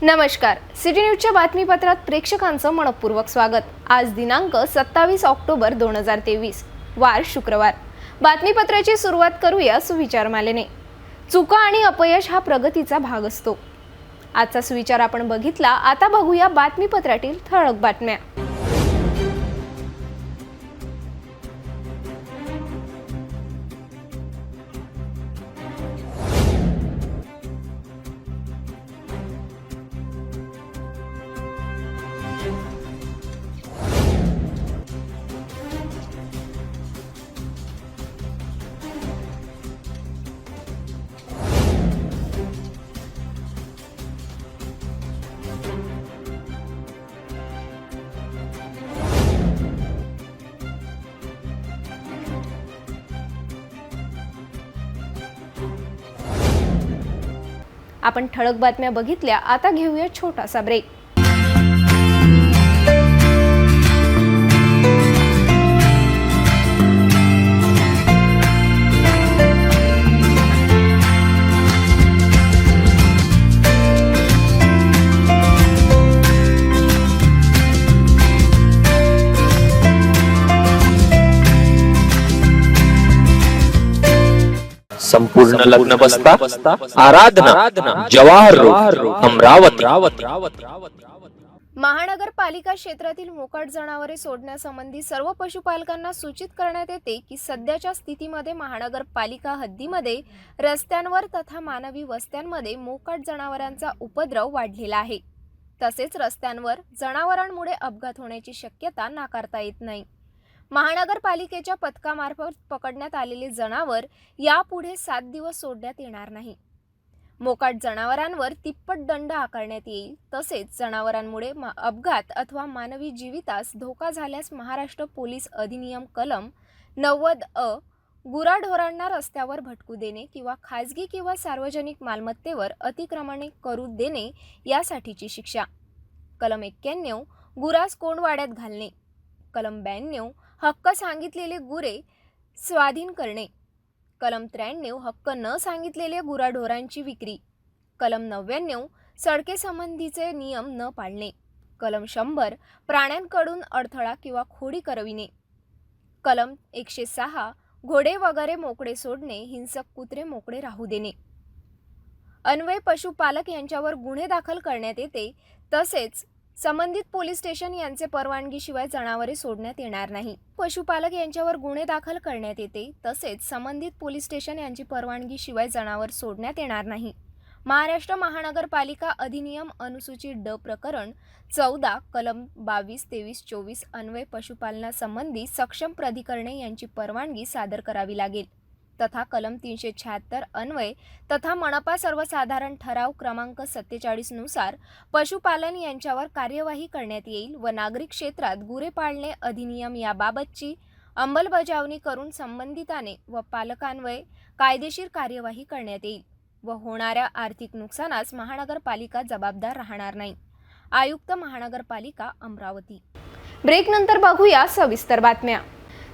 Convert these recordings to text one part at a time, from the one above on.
नमस्कार. सिटी न्यूजच्या बातमीपत्रात प्रेक्षकांचं मनपूर्वक स्वागत. आज दिनांक 27 ऑक्टोबर 2023, वार शुक्रवार. बातमीपत्राची सुरुवात करूया सुविचारमालेने. चुका आणि अपयश हा प्रगतीचा भाग असतो. आजचा सुविचार आपण बघितला. आता बघूया बातमीपत्रातील ठळक बातम्या. आपण ठळक बातम्या बघितल्या. आता घेऊया छोटासा ब्रेक. संपूर्ण लग्न बसता आराधना जवाहर रोड अमरावती. महानगरपालिका क्षेत्रातील मोकाट जनावरे सोडण्यासंबंधी सर्व पशुपालकांना सूचित करण्यात येते की सध्याच्या स्थितीमध्ये महानगरपालिका हद्दीमध्ये रस्त्यांवर तथा मानवी वस्त्यांमध्ये मोकाट जनावरांचा उपद्रव वाढलेला आहे. तसेच रस्त्यांवर जनावरांमुळे अपघात होण्याची शक्यता नाकारता येत नाही. महानगरपालिकेच्या पथकामार्फत पकडण्यात आलेले जनावर यापुढे 7 दिवस सोडण्यात येणार नाही. मोकाट जनावरांवर तिप्पट दंड आकारण्यात येईल. तसेच जनावरांमुळे अपघात अथवा मानवी जीवितास धोका झाल्यास महाराष्ट्र पोलीस अधिनियम कलम 90 गुराढोरांना रस्त्यावर भटकू देणे किंवा खाजगी किंवा सार्वजनिक मालमत्तेवर अतिक्रमणे करू देणे यासाठीची शिक्षा. कलम 91 गुरास कोंडवाड्यात घालणे. कलम 92 हक्क सांगितलेले गुरे स्वाधीन करणे. कलम 93 हक्क न सांगितलेले गुराढोरांची विक्री. कलम 99 सडकेसंबंधीचे नियम न पाळणे. कलम 100 प्राण्यांकडून अडथळा किंवा खोडी करविणे. कलम 106 घोडे वगैरे मोकळे सोडणे, हिंसक कुत्रे मोकळे राहू देणे. अन्वये पशुपालक यांच्यावर गुन्हे दाखल करण्यात येते. तसेच संबंधित पोलीस स्टेशन यांचे परवानगीशिवाय जनावरे सोडण्यात येणार नाही. पशुपालक यांच्यावर गुन्हे दाखल करण्यात येते. तसेच संबंधित पोलीस स्टेशन यांची परवानगीशिवाय जनावर सोडण्यात येणार नाही. महाराष्ट्र महानगरपालिका अधिनियम अनुसूची ड प्रकरण 14 कलम 22, 23, 24 अन्वये पशुपालनासंबंधी सक्षम प्राधिकरणे यांची परवानगी सादर करावी लागेल. तथा कलम 376 अन्वये तथा मनपा सर्वसाधारण ठराव क्रमांक 47 नुसार पशुपालन यांच्यावर कार्यवाही करण्यात येईल व नागरिक क्षेत्रात गुरे पाळणे अधिनियम याबाबतची अंमलबजावणी करून संबंधिताने व पालकान्वये कायदेशीर कार्यवाही करण्यात येईल व होणाऱ्या आर्थिक नुकसानास महानगरपालिका जबाबदार राहणार नाही. आयुक्त महानगरपालिका अमरावती. ब्रेक नंतर बघूया सविस्तर बातम्या.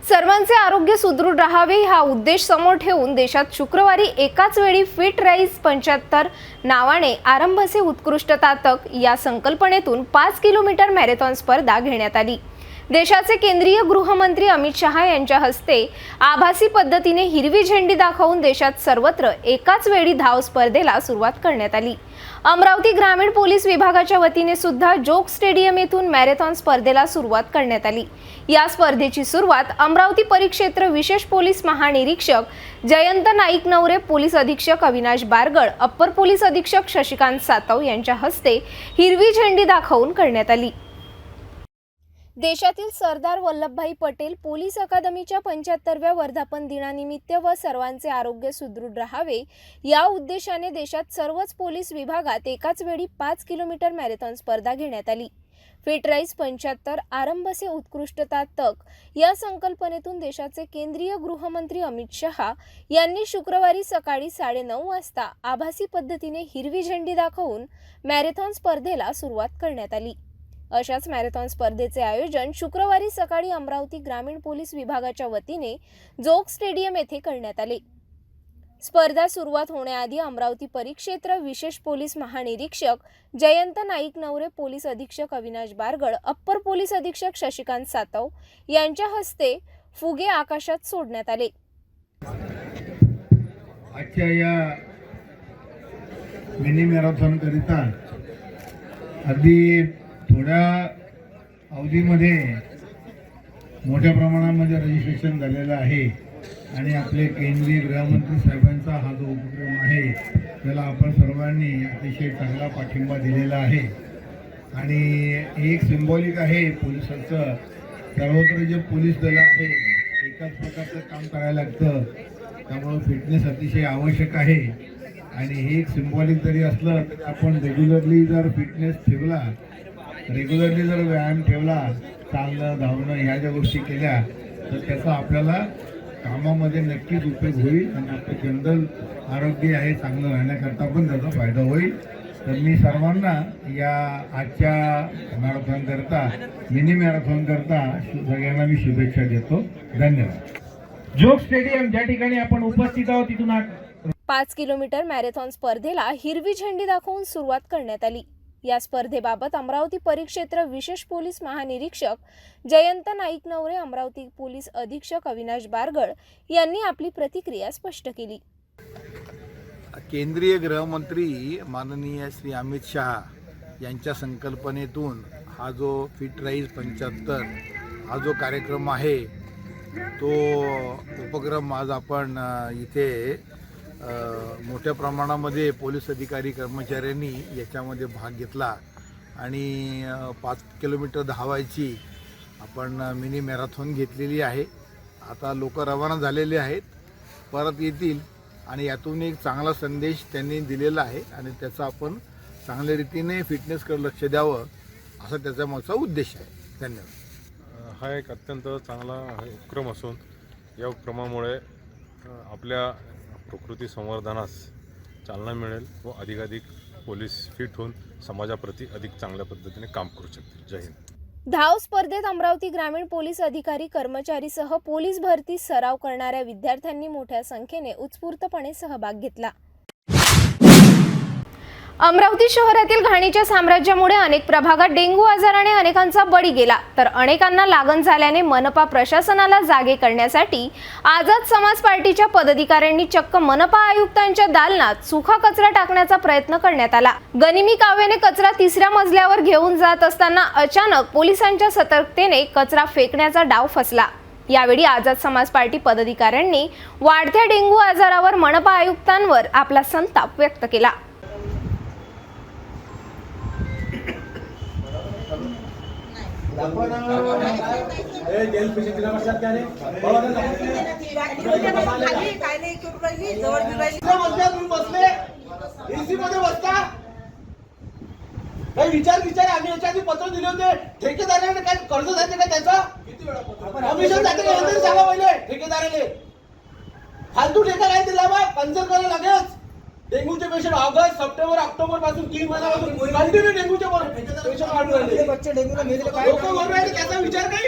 सर्वांचे आरोग्य सुदृढ राहावे हा उद्देश समोर ठेवून देशात शुक्रवारी एकाच वेळी फिट राईज 75 नावाने आरंभसे उत्कृष्टता तक या संकल्पनेतून 5 किलोमीटर मॅरेथॉन स्पर्धा घेण्यात आली. देशाचे केंद्रीय गृहमंत्री अमित शहा यांच्या हस्ते आभासी पद्धतीने हिरवी झेंडी दाखवून देशात सर्वत्र एकाच वेळी धाव स्पर्धेला सुरुवात करण्यात आली. अमरावती ग्रामीण पोलीस विभागाच्या वतीने सुद्धा जोग स्टेडियम येथून मॅरेथॉन स्पर्धेला सुरुवात करण्यात आली. या स्पर्धेची सुरुवात अमरावती परिक्षेत्र विशेष पोलीस महानिरीक्षक जयंत नाईक नवरे, पोलीस अधीक्षक अविनाश बारगड, अप्पर पोलीस अधीक्षक शशिकांत सातव यांच्या हस्ते हिरवी झेंडी दाखवून करण्यात आली. देशातील सरदार वल्लभभाई पटेल पोलीस अकादमीच्या 75व्या वर्धापन दिनानिमित्त व सर्वांचे आरोग्य सुदृढ राहावे या उद्देशाने देशात सर्वच पोलीस विभागात एकाच वेळी 5 किलोमीटर मॅरेथॉन स्पर्धा घेण्यात आली. फिट राईज 75 आरंभसे उत्कृष्टता तक या संकल्पनेतून देशाचे केंद्रीय गृहमंत्री अमित शहा यांनी शुक्रवारी सकाळी 9:30 वाजता आभासी पद्धतीने हिरवी झेंडी दाखवून मॅरेथॉन स्पर्धेला सुरुवात करण्यात आली. अशाच मॅरेथॉन स्पर्धेचे आयोजन शुक्रवारी सकाळी अमरावती ग्रामीण पोलीस विभागाच्या वतीने जोग स्टेडियम येथे करण्यात आले. स्पर्धा सुरुवात होण्याआधी अमरावती परिक्षेत्र विशेष पोलीस महानिरीक्षक जयंत नाईक नवरे, पोलीस अधीक्षक अविनाश बारगड, अप्पर पोलीस अधीक्षक शशिकांत सातव यांच्या हस्ते फुगे आकाशात सोडण्यात आले. आजच्या या मिनी मॅरेथॉन करिता अगदी थोड्या अवधीमध्ये मोठ्या प्रमाणामध्ये रजिस्ट्रेशन झालेलं आहे आणि आपले केंद्रीय गृहमंत्री साहेबांचा हा जो उपक्रम आहे त्याला आपण सर्वांनी अतिशय चांगला पाठिंबा दिलेला आहे. आणि एक सिंबॉलिक आहे पोलिसांचं. सर्वत्र जे पोलीस दल आहे एकाच प्रकारचं काम करायला लागतं, त्यामुळे फिटनेस अतिशय आवश्यक आहे. आणि हे एक सिंबॉलिक जरी असलं तरी आपण रेग्युलरली जर फिटनेस ठेवला, रेग्युलरली जर व्यायाम ठेवला, चालणं धावणं ह्या ज्या गोष्टी केल्या तर त्याचा आपल्याला कामामध्ये नक्कीच उपयोग होईल आणि आपलं जनरल आरोग्य आहे चांगलं राहण्याकरता पण त्याचा फायदा होईल. तर मी सर्वांना या आजच्या मॅरेथॉन करता, मिनी मॅरेथॉन करता सगळ्यांना मी शुभेच्छा देतो. धन्यवाद. जोग स्टेडियम ज्या ठिकाणी आपण उपस्थित आहोत तिथून 5 किलोमीटर मॅरेथॉन स्पर्धेला हिरवी झेंडी दाखवून सुरुवात करण्यात आली. या स्पर्धेबाबत अमरावती परिक्षेत्र विशेष पोलीस महानिरीक्षक जयंत नाईक नवरे, अमरावती पोलीस अधीक्षक अविनाश बारगड यांनी आपली प्रतिक्रिया स्पष्ट केली. केंद्रीय गृहमंत्री माननीय श्री अमित शहा यांच्या संकल्पनेतून हा जो फिट राईज 75 हा जो कार्यक्रम आहे तो उपक्रम आज आपण इथे मोठ्या प्रमाणामध्ये पोलीस अधिकारी कर्मचाऱ्यांनी याच्यामध्ये भाग घेतला आणि 5 किलोमीटर धावायची आपण मिनी मॅरेथॉन घेतलेली आहे. आता लोक रवाना झालेले आहेत, परत येतील आणि यातून एक चांगला संदेश त्यांनी दिलेला आहे आणि त्याचा आपण चांगल्या रीतीने फिटनेसकडे लक्ष द्यावं असा त्याचा मागचा उद्देश आहे. धन्यवाद. हा एक अत्यंत चांगला उपक्रम असून या उपक्रमामुळे आपल्या प्रकृती संवर्धनास चालना मिळेल व अधिकाधिक पोलीस फिट होऊन समाजाप्रती अधिक चांगल्या पद्धतीने काम करू शकतील. जय हिंद. धाव स्पर्धेत अमरावती ग्रामीण पोलीस अधिकारी कर्मचारीसह पोलीस भरती सराव करणाऱ्या विद्यार्थ्यांनी मोठ्या संख्येने उत्स्फूर्तपणे सहभाग घेतला. अमरावती शहरातील घाणीच्या साम्राज्यामुळे अनेक प्रभागात डेंग्यू आजाराने अनेकांचा बळी गेला, तर अनेकांना लागण झाल्याने मनपा प्रशासनाला जागे करण्यासाठी आझाद समाज पार्टीच्या पदाधिकाऱ्यांनी चक्क मनपा आयुक्तांच्या दालनात सुखा कचरा टाकण्याचा प्रयत्न करण्यात आला. गनिमी काव्याने कचरा 3ऱ्या मजल्यावर घेऊन जात असताना अचानक पोलिसांच्या सतर्कतेने कचरा फेकण्याचा डाव फसला. यावेळी आझाद समाज पार्टी पदाधिकाऱ्यांनी वाढत्या डेंग्यू आजारावर मनपा आयुक्तांवर आपला संताप व्यक्त केला. विचार आम्ही याच्या आधी पत्र दिले होते. ठेकेदाराने काय कर्ज जाते का त्याचा कमिशन जाते का हे सांगा पहिले. ठेकेदाराने फालतू ठेका काय दिला बा पंचर करायला लागेल. डेंग्यूचे पेशंट ऑगस्ट सप्टेंबर ऑक्टोबर पासून 3 महिन्यापासून कंटिन्यू डेंग्यूचे पेशंट वाढून राहिले. बच्चे डेंग्यूला मेले काय लोक मरून राहिले त्याचा विचार काही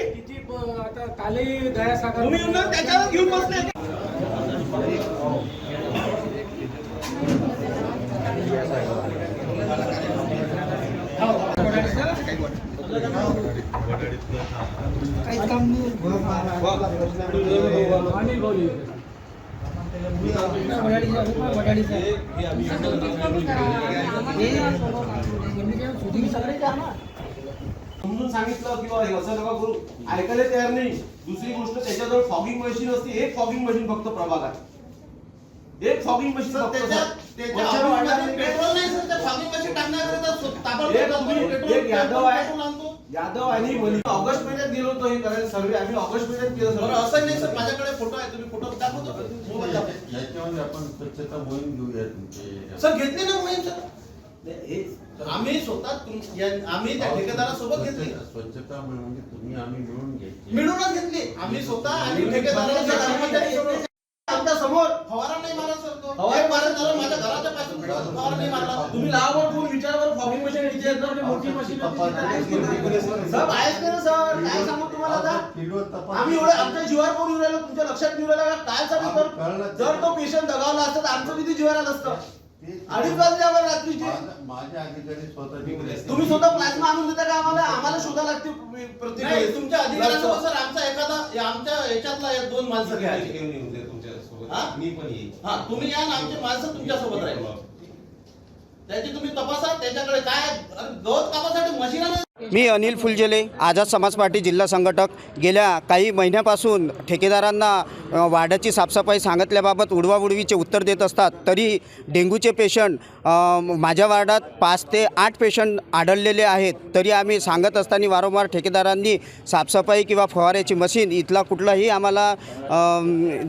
आता कालही दयासागर तुम्ही येऊन त्याच्यावर घेऊन बसले. काही काम समजून सांगितलं किंवा असं नका करू, ऐकायला तयार नाही. दुसरी गोष्ट त्याच्याजवळ फॉगिंग मशीन असते, एक फॉगिंग मशीन फक्त प्रभागात, एक फॉगिंग मशीन फक्त. पेट्रोल नाही सर, त्या फॉगिंग मशीन टाकण्याकरता एक यादव आहे, यादव आणि वली ऑगस्ट महिन्यात गेलो होतो हे करायला सर्वे. आम्ही ऑगस्ट महिन्यात केलं सर. असं नाही सर, माझ्याकडे फोटो आहे, तुम्ही फोटो दाखवतो याच्यामध्ये आपण स्वच्छता मोहीम घेऊया सर. घेतली ना मोहीम सर, आम्ही स्वतः आम्ही त्या ठेकेदारासोबत घेतली स्वच्छता म्हणजे तुम्ही आम्ही मिळूनच घेतली. आम्ही स्वतः आणि ठेकेदाराला आमच्या समोर फवारा नाही मारा सर. तो फवारा मारत झाला माझ्या घरात दरवाजापासून फवारणी मारला. तुम्ही लावा फोन विचारावर फॉगिंग मशीन विचारणार मोठी मशीन सब आहेच का ना सर? काय सांगू तुम्हाला आता? आम्ही एवढं आमच्या जीवावर कोण येऊ राहिलो तुमच्या लक्षात येऊ राहिला का? काय चालू जर तो पेशंट दगावला असता तर आमचं किती जीवावर आलं असतं? 2:30 वाजल्यावर रात्रीची माझे अधिकारी स्वतः तुम्ही स्वतः प्लाझ्मा आणून देता का आम्हाला? आम्हाला शोधा लागते प्रत्येक नाही, वेळेस. तुमच्या अधिकाऱ्यांसोबत सर आमचा एखादा आमच्या याच्यातला एक दोन माणसं घ्या. हा? मी पण येईल. हा, तुम्ही या ना, आमचे माणसं तुमच्या सोबत राहील. त्याची तुम्ही तपासा त्याच्याकडे काय गवत कापासाठी मशीन आहे. मी अनिल फुलझेले, आझाद समाज पार्टी जिल्हा संघटक. गेल्या काही महिन्यापासून ठेकेदारांना वार्डाची साफसफाई सांगितल्याबाबत उडवाउडवीचे उत्तर देत असतात. तरी डेंग्यूचे पेशंट माझ्या वार्डात 5 ते 8 पेशंट आढळलेले आहेत. तरी आम्ही सांगत असताना वारंवार ठेकेदारांनी साफसफाई किंवा फवाऱ्याची मशीन इथला कुठलाही आम्हाला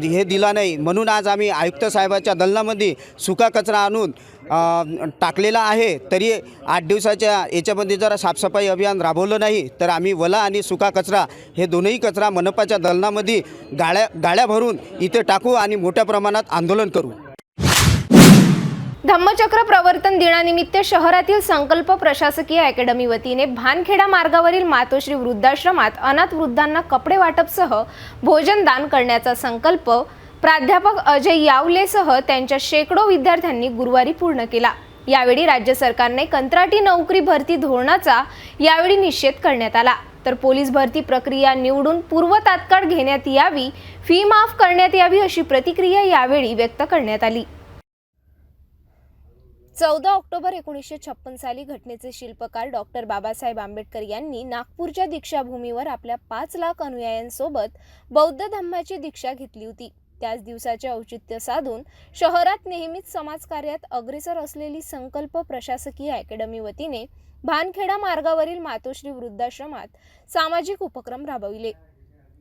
हे दिला नाही. म्हणून आज आम्ही आयुक्त साहेबाच्या दलनामध्ये सुका कचरा आणून टाकलेला आहे. तरी 8 दिवसाच्या याच्यामध्ये जर साफसफाई अभियान राबवलं नाही तर आम्ही वला आणि सुका कचरा हे दोनही कचरा मनपाच्या दलनामध्ये गाड्या भरून इथे टाकू आणि मोठ्या प्रमाणात आंदोलन करू. धम्मचक्र प्रवर्तन दिनानिमित्त शहरातील संकल्प प्रशासकीय अकॅडमी वतीने भानखेडा मार्गावरील मातोश्री वृद्धाश्रमात अनाथ वृद्धांना कपडे वाटपसह भोजन दान करण्याचा संकल्प प्राध्यापक अजय यावलेसह त्यांच्या शेकडो विद्यार्थ्यांनी गुरुवारी पूर्ण केला. यावेळी राज्य सरकारने कंत्राटी नोकरी भरती धोरणाचा यावेळी निषेध करण्यात आला. तर पोलीस भरती प्रक्रिया निवडून पूर्व तात्काळ घेण्यात यावी, फी माफ करण्यात यावी अशी प्रतिक्रिया यावेळी व्यक्त करण्यात आली. 14 ऑक्टोबर 1956 साली घटनेचे शिल्पकार डॉक्टर बाबासाहेब आंबेडकर यांनी नागपूरच्या दीक्षाभूमीवर आपल्या 5 लाख अनुयायांसोबत बौद्ध धम्माची दीक्षा घेतली होती. त्याच दिवसाचे औचित्य साधून शहरात नेहमीच समाजकार्यात अग्रेसर असलेली संकल्प प्रशासकीय अकॅडमी वतीने भानखेडा मार्गावरील मातोश्री वृद्धाश्रमात सामाजिक उपक्रम राबविले.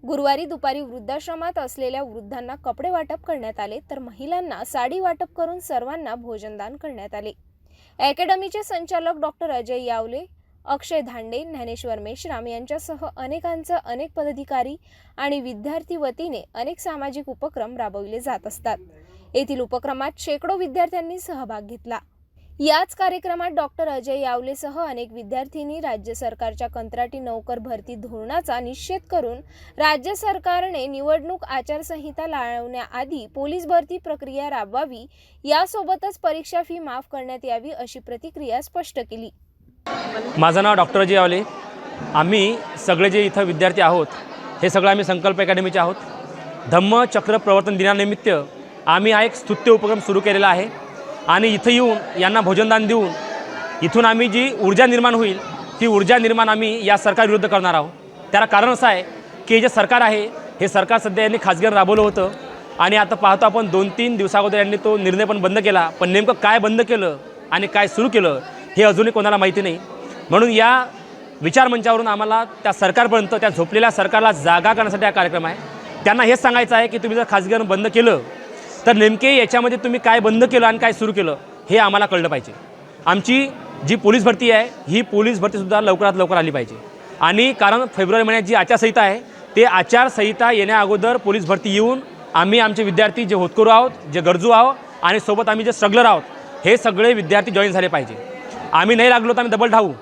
गुरुवारी दुपारी वृद्धाश्रमात असलेल्या वृद्धांना कपडे वाटप करण्यात आले, तर महिलांना साडी वाटप करून सर्वांना भोजनदान करण्यात आले. अकॅडमीचे संचालक डॉक्टर अजय यावले, अक्षय धांडे, ज्ञानेश्वर मेश्राम यांच्यासह अनेक पदाधिकारी आणि विद्यार्थी वतीने अनेक सामाजिक उपक्रम राबविले जात असतात. येथील उपक्रमात शेकडो विद्यार्थ्यांनी सहभाग घेतला. याच कार्यक्रमात डॉक्टर अजय यावलेसह अनेक विद्यार्थ्यांनी राज्य सरकारच्या कंत्राटी नोकर भरती धोरणाचा निषेध करून राज्य सरकारने निवडणूक आचारसंहिता लावण्याआधी पोलीस भरती प्रक्रिया राबवावी, यासोबतच परीक्षा फी माफ करण्यात यावी अशी प्रतिक्रिया स्पष्ट केली. माझं नाव डॉक्टर अजय यावले. आम्ही सगळे जे इथं विद्यार्थी आहोत हे सगळं आम्ही संकल्प अकॅडमीचे आहोत. धम्मचक्र प्रवर्तन दिनानिमित्त आम्ही हा एक स्तुत्य उपक्रम सुरू केलेला आहे आणि इथं येऊन यांना भोजनदान देऊन इथून आम्ही जी ऊर्जा निर्माण होईल ती ऊर्जा निर्माण आम्ही या सरकारविरुद्ध करणार आहोत. त्याला कारण असं आहे की जे सरकार आहे हे सरकार सध्या यांनी खाजगीवर राबवलं होतं आणि आता पाहतो आपण 2-3 दिवसाअगोदर यांनी तो निर्णय पण बंद केला. पण नेमकं काय बंद केलं आणि काय सुरू केलं हे अजूनही कोणाला माहिती नाही. म्हणून या विचारमंचावरून आम्हाला त्या सरकारपर्यंत, त्या झोपलेल्या सरकारला जागा करण्यासाठी हा कार्यक्रम आहे. त्यांना हेच सांगायचं आहे की तुम्ही जर खाजगीकरण बंद केलं तर नेमके याच्यामध्ये तुम्ही काय बंद केलं आणि काय सुरू केलं हे आम्हाला कळलं पाहिजे. आमची जी पोलीस भरती आहे ही पोलीस भरतीसुद्धा लवकरात लवकर आली पाहिजे. आणि कारण फेब्रुवारी महिन्यात जी आचारसंहिता आहे ते आचारसंहिता येण्याअगोदर पोलीस भरती येऊन आम्ही आमचे विद्यार्थी जे होतकरू आहोत, जे गरजू आहोत आणि सोबत आम्ही जे स्ट्रगलर आहोत हे सगळे विद्यार्थी जॉईन झाले पाहिजे. आम्ही नाही लागलो तर आम्ही डबल ठाऊ,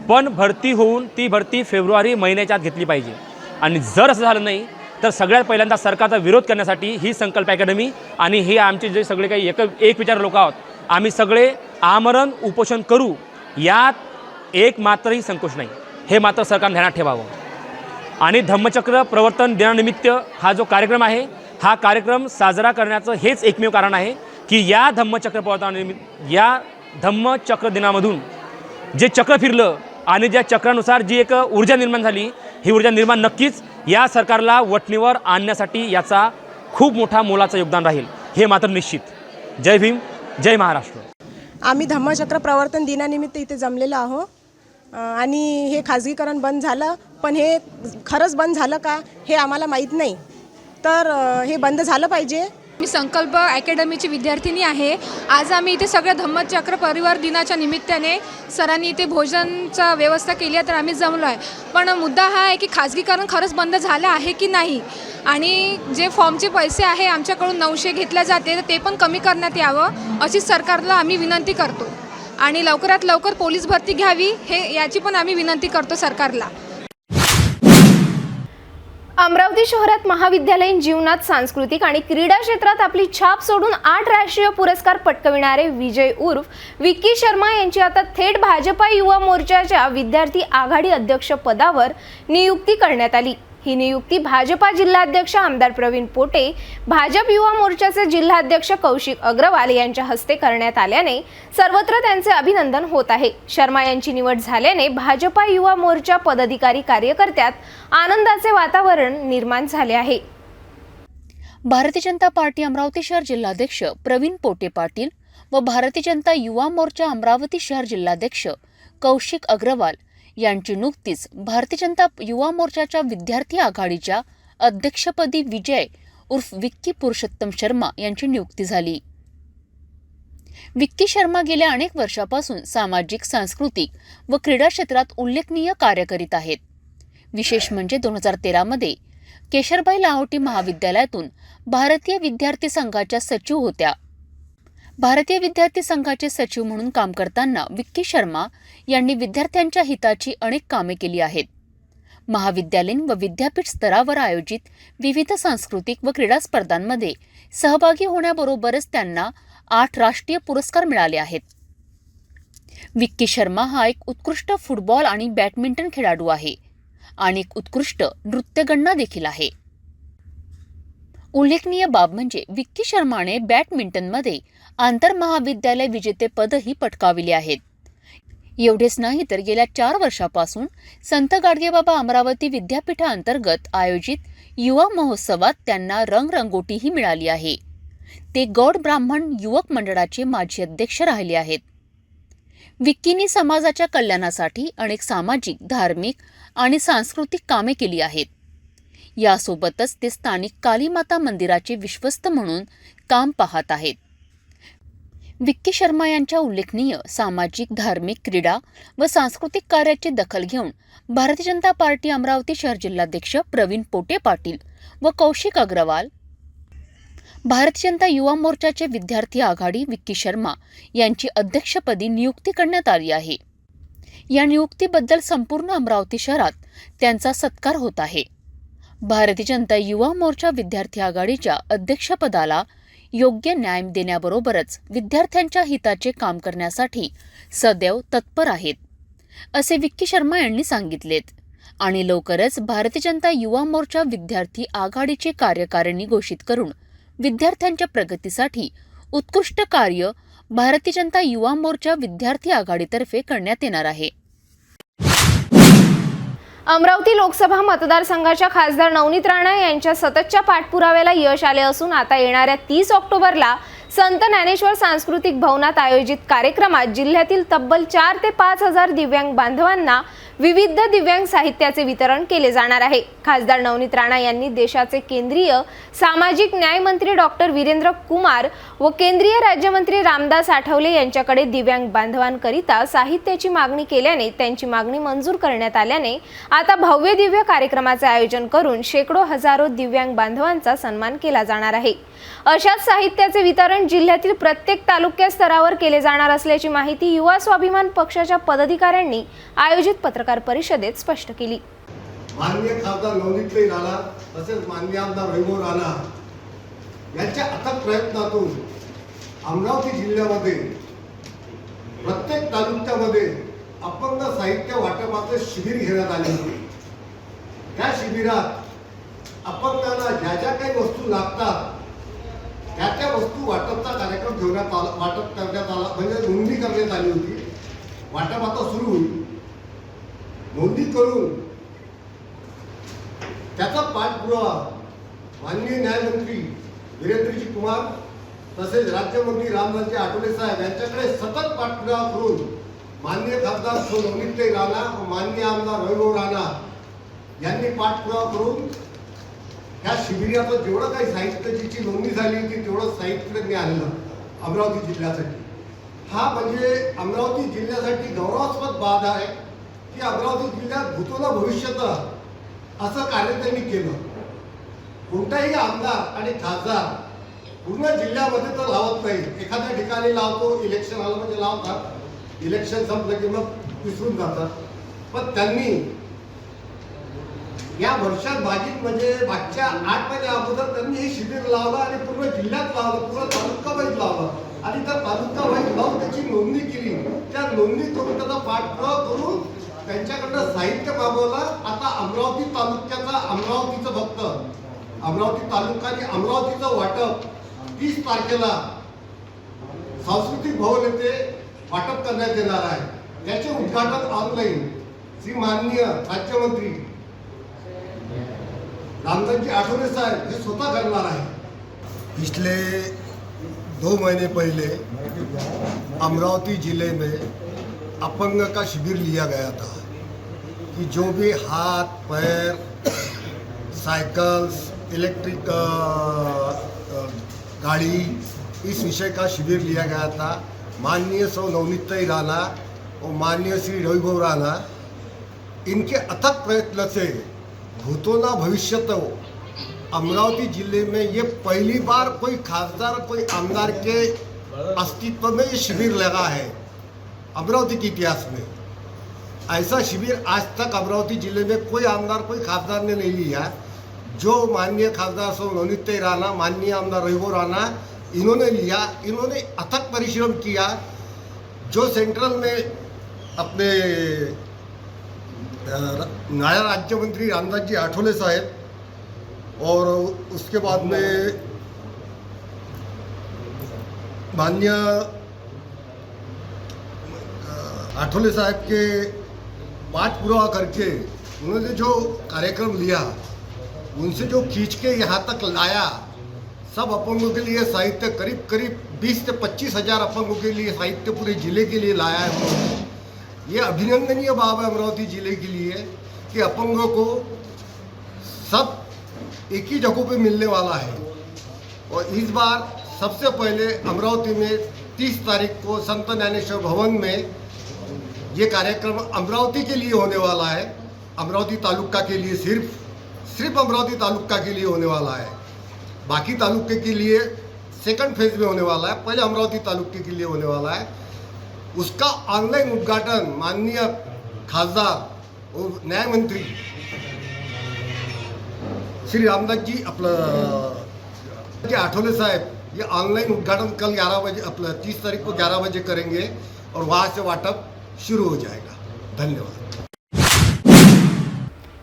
पण भरती होऊन ती भरती फेब्रुवारी महिन्याच्या आत घेतली पाहिजे. आणि जर असं झालं नाही तर सगळ्यात पहिल्यांदा सरकारचा विरोध करण्यासाठी ही संकल्प अकॅडमी आणि हे आमचे जे सगळे काही एक विचार लोक आहोत आम्ही सगळे आमरण उपोषण करू. यात एक मात्रही संकोच नाही, हे मात्र सरकारने ध्यानात ठेवावं. आणि धम्मचक्र प्रवर्तन दिनानिमित्त हा जो कार्यक्रम आहे हा कार्यक्रम साजरा करण्याचं हेच एकमेव कारण आहे की या धम्मचक्र प्रवर्तनानिमित्त, या धम्मचक्र दिनामधून जे चक्र फिरलं आणि ज्या चक्रानुसार जी एक ऊर्जा निर्माण झाली, ही ऊर्जा निर्माण नक्कीच या सरकारला वठणीवर आणण्यासाठी याचा खूप मोठा मोलाचं योगदान राहील, हे मात्र निश्चित. जय भीम, जय महाराष्ट्र. आम्ही धम्मचक्र प्रवर्तन दिनानिमित्त इथे जमलेलो आहोत आणि हे खाजगीकरण बंद झालं, पण हे खरंच बंद झालं का हे आम्हाला माहीत नाही. तर हे बंद झालं पाहिजे मी संकल्प अकॅडमीची विद्यार्थिनी आहे. आज आम्ही इथे सगळ्या धम्मचक्र परिवार दिनाच्या निमित्ताने सरांनी इथे भोजनचा व्यवस्था केली आहे, तर आम्ही जमलो आहे. पण मुद्दा हा आहे की खाजगीकरण खरंच बंद झालं आहे की नाही, आणि जे फॉर्मचे पैसे आहे आमच्याकडून 900 घेतले जाते, तर ते पण कमी करण्यात यावं अशी सरकारला आम्ही विनंती करतो. आणि लवकरात लवकर पोलीस भरती घ्यावी याची पण आम्ही विनंती करतो सरकारला. अमरावती शहरात महाविद्यालयीन जीवनात सांस्कृतिक आणि क्रीडा क्षेत्रात आपली छाप सोडून 8 राष्ट्रीय पुरस्कार पटकविणारे विजय उर्फ विक्की शर्मा यांची आता थेट भाजपा युवा मोर्चाच्या विद्यार्थी आघाडी अध्यक्ष पदावर नियुक्ती करण्यात आली. ही नियुक्ती भाजपा जिल्हाध्यक्ष आमदार प्रवीण पोटे, भाजप युवा मोर्चाचे जिल्हाध्यक्ष कौशिक अग्रवाल यांच्या हस्ते करण्यात आल्याने सर्वत्र त्यांचे अभिनंदन होत आहे. शर्मा यांची निवड झाल्याने भाजपा युवा मोर्चा पदाधिकारी कार्यकर्त्यात आनंदाचे वातावरण निर्माण झाले आहे. भारतीय जनता पार्टी अमरावती शहर जिल्हाध्यक्ष प्रवीण पोटे पाटील व भारतीय जनता युवा मोर्चा अमरावती शहर जिल्हाध्यक्ष कौशिक अग्रवाल यांची नुकतीच भारतीय जनता युवा मोर्चाच्या विद्यार्थी आघाडीच्या अध्यक्षपदी विजय उर्फ विक्की पुरुषोत्तम शर्मा यांची नियुक्ती झाली. विक्की शर्मा गेल्या अनेक वर्षापासून सामाजिक, सांस्कृतिक व क्रीडा क्षेत्रात उल्लेखनीय कार्य करीत आहेत. विशेष म्हणजे 2013 मध्ये केशरबाई लाहोटी महाविद्यालयातून भारतीय विद्यार्थी संघाच्या सचिव होत्या. भारतीय विद्यार्थी संघाचे सचिव म्हणून काम करताना विक्की शर्मा यांनी विद्यार्थ्यांच्या हिताची अनेक कामे केली आहेत. महाविद्यालयीन व विद्यापीठ स्तरावर आयोजित विविध सांस्कृतिक व क्रीडा स्पर्धांमध्ये सहभागी होण्याबरोबरच त्यांना 8 राष्ट्रीय पुरस्कार मिळाले आहेत. विक्की शर्मा हा एक उत्कृष्ट फुटबॉल आणि बॅडमिंटन खेळाडू आहे आणि एक उत्कृष्ट नृत्यगण्णा देखील आहे. उल्लेखनीय बाब म्हणजे विक्की शर्माने बॅडमिंटनमध्ये आंतरमहाविद्यालय विजेतेपदही पटकाविले आहेत. एवढेच नाही तर गेल्या 4 वर्षापासून संत गाडगेबाबा अमरावती विद्यापीठाअंतर्गत आयोजित युवा महोत्सवात त्यांना रंगरंगोटीही मिळाली आहे. ते गौड ब्राह्मण युवक मंडळाचे माजी अध्यक्ष राहिले आहेत. विक्कीनी समाजाच्या कल्याणासाठी अनेक सामाजिक, धार्मिक आणि सांस्कृतिक कामे केली आहेत. यासोबतच ते स्थानिक कालीमाता मंदिराचे विश्वस्त म्हणून काम पाहत आहेत. विक्की शर्मा यांच्या उल्लेखनीय सामाजिक, धार्मिक, क्रीडा व सांस्कृतिक कार्याची दखल घेऊन भारतीय जनता पार्टी अमरावती शहर जिल्हाध्यक्ष प्रवीण पोटे पाटील व कौशिक अग्रवाल, भारतीय जनता युवा मोर्चाचे विद्यार्थी आघाडी विक्की शर्मा यांची अध्यक्षपदी नियुक्ती करण्यात आली आहे. या नियुक्तीबद्दल संपूर्ण अमरावती शहरात त्यांचा सत्कार होत आहे. भारतीय जनता युवा मोर्चा विद्यार्थी आघाडीच्या अध्यक्षपदाला योग्य न्याय देण्याबरोबरच विद्यार्थ्यांच्या हिताचे काम करण्यासाठी सदैव तत्पर आहेत, असे विक्की शर्मा यांनी सांगितलेत. आणि लवकरच भारतीय जनता युवा मोर्चा विद्यार्थी आघाडीची कार्यकारिणी घोषित करून विद्यार्थ्यांच्या प्रगतीसाठी उत्कृष्ट कार्य भारतीय जनता युवा मोर्चा विद्यार्थी आघाडीतर्फे करण्यात येणार आहे. अमरावती लोकसभा मतदारसंघाच्या खासदार नवनीत राणा यांच्या सततच्या पाठपुराव्याला यश आले असून आता येणाऱ्या 30 ऑक्टोबरला संत ज्ञानेश्वर सांस्कृतिक भवनात आयोजित कार्यक्रमात जिल्ह्यातील तब्बल 4 ते 5 हजार दिव्यांग बांधवांना विविध दिव्यांग साहित्याचे वितरण केले जाणार आहे. खासदार नवनीत राणा यांनी देशाचे केंद्रीय सामाजिक न्याय मंत्री डॉक्टर वीरेंद्र कुमार व केंद्रीय राज्यमंत्री रामदास आठवले यांच्याकडे दिव्यांग बांधवांकरिता साहित्याची मागणी केल्याने त्यांची मागणी मंजूर करण्यात आल्याने आता भव्य दिव्य कार्यक्रमाचे आयोजन करून शेकडो हजारो दिव्यांग बांधवांचा सन्मान केला जाणार आहे. अशाच साहित्याचे वितरण जिल्ह्यातील प्रत्येक तालुका स्तरावर केले जाणार असल्याची माहिती युवा स्वाभिमान पक्षाच्या पदाधिकाऱ्यांनी आयोजित पत्रकार परिषदेत स्पष्ट केली. माननीय खासदार नवनीत राणा तसेच माननीय आमदार वैभव राणा यांच्या अथक प्रयत्नातून अमरावती जिल्ह्यामध्ये प्रत्येक तालुक्यामध्ये अपंग साहित्य वाटपाचे शिबिर घेण्यात आले होते. त्या शिबिरात अपंगांना ज्या ज्या काही वस्तू लागतात त्या वस्तू वाटपचा कार्यक्रम वाटप करण्यात आला, म्हणजे नोंदणी करण्यात आली होती. वाटप आता सुरू होईल. नोंदणी करून त्याचा पाठपुरावा माननीय न्यायमंत्री वीरेंद्रजी कुमार तसेच राज्यमंत्री रामदासजी आठवले साहेब यांच्याकडे सतत पाठपुरावा करून माननीय खासदार नवनीत राणा व माननीय आमदार वैभव राणा यांनी पाठपुरावा करून ह्या शिबिराचं जेवढं काही साहित्याची नोंदणी झाली होती तेवढं साहित्य त्यांनी आणलं अमरावती जिल्ह्यासाठी. हा म्हणजे अमरावती जिल्ह्यासाठी गौरवास्पद बाब आहे की अमरावती जिल्ह्यात भूतोला भविष्यात असं कार्य त्यांनी केलं. कोणताही आमदार आणि खासदार पूर्ण जिल्ह्यामध्ये तर लावत नाही, एखाद्या ठिकाणी लावतो, इलेक्शन आलं म्हणजे लावतात, इलेक्शन संपलं की मग विसरून जातात. पण त्यांनी या वर्षात म्हणजे मागच्या 8 महिन्या अगोदर त्यांनी हे शिबिर लावलं आणि पूर्ण जिल्ह्यात लावलं, पूर्ण तालुका वाईज लावलं आणि त्या तालुका वाईज लावून त्याची नोंदणी केली. त्या नोंदणी करून त्याचा पाठपुरावा करून त्यांच्याकडनं साहित्य मागवलं. आता अमरावती तालुक्याचा, अमरावतीचं फक्त अमरावती तालुका आणि अमरावतीचं वाटप 30 तारखेला सांस्कृतिक भवन येथे वाटप करण्यात येणार आहे. त्याचे उद्घाटन ऑनलाईन श्री माननीय राज्यमंत्री रामदासजी आठवले साहब ये स्वतः करना है. पिछले 2 महीने पहले अमरावती जिले में अपंग का शिविर लिया गया था कि जो भी हाथ पैर साइकिल्स इलेक्ट्रिक गाड़ी इस विषय का शिविर लिया गया था. माननीय सौ नवनीताई राणा और माननीय श्री रविभाऊ राणा इनके अथक प्रयत्न से भूतोला भविष्यत अमरावती जिले में ये पहली बार कोई खासदार कोई आमदार के अस्तित्व में ये शिविर लगा है अमरावती के इतिहास में. ऐसा शिविर आज तक अमरावती जिले में कोई आमदार कोई खासदार ने नहीं लिया. जो माननीय खासदार सौ नवनीताई राणा, माननीय आमदार रविभाऊ राणा इन्होंने लिया. इन्होंने अथक परिश्रम किया. जो सेंट्रल में अपने नया राज्य मंत्री रामदासजी आठवले साहब और उसके बाद में माननीय आठवले साहब के पाठपुरावा करके उन्होंने जो कार्यक्रम लिया, उनसे जो खींच के यहाँ तक लाया, सब अपंगों के लिए साहित्य करीब 20 से 25 हज़ार अपंगों के लिए साहित्य पूरे जिले के लिए लाया है उन्होंने. ये अभिनंदनीय बात है अमरावती जिले के लिए कि अपंगों को सब एक ही जगह पे मिलने वाला है. और इस बार सबसे पहले अमरावती में 30 तारीख को संत ज्ञानेश्वर भवन में ये कार्यक्रम अमरावती के लिए होने वाला है. अमरावती तालुका के लिए सिर्फ अमरावती तालुका के लिए होने वाला है. बाकी तालुके के लिए सेकंड फेज में होने वाला है. पहले अमरावती तालुके के लिए होने वाला है. उसका ऑनलाइन उद्घाटन माननीय खासदार और न्याय मंत्री श्री रामदास जी आठवले साहब ये ऑनलाइन उद्घाटन कल 11 बजे 30 तारीख को 11 बजे करेंगे और वहाँ से वाटप शुरू हो जाएगा. धन्यवाद.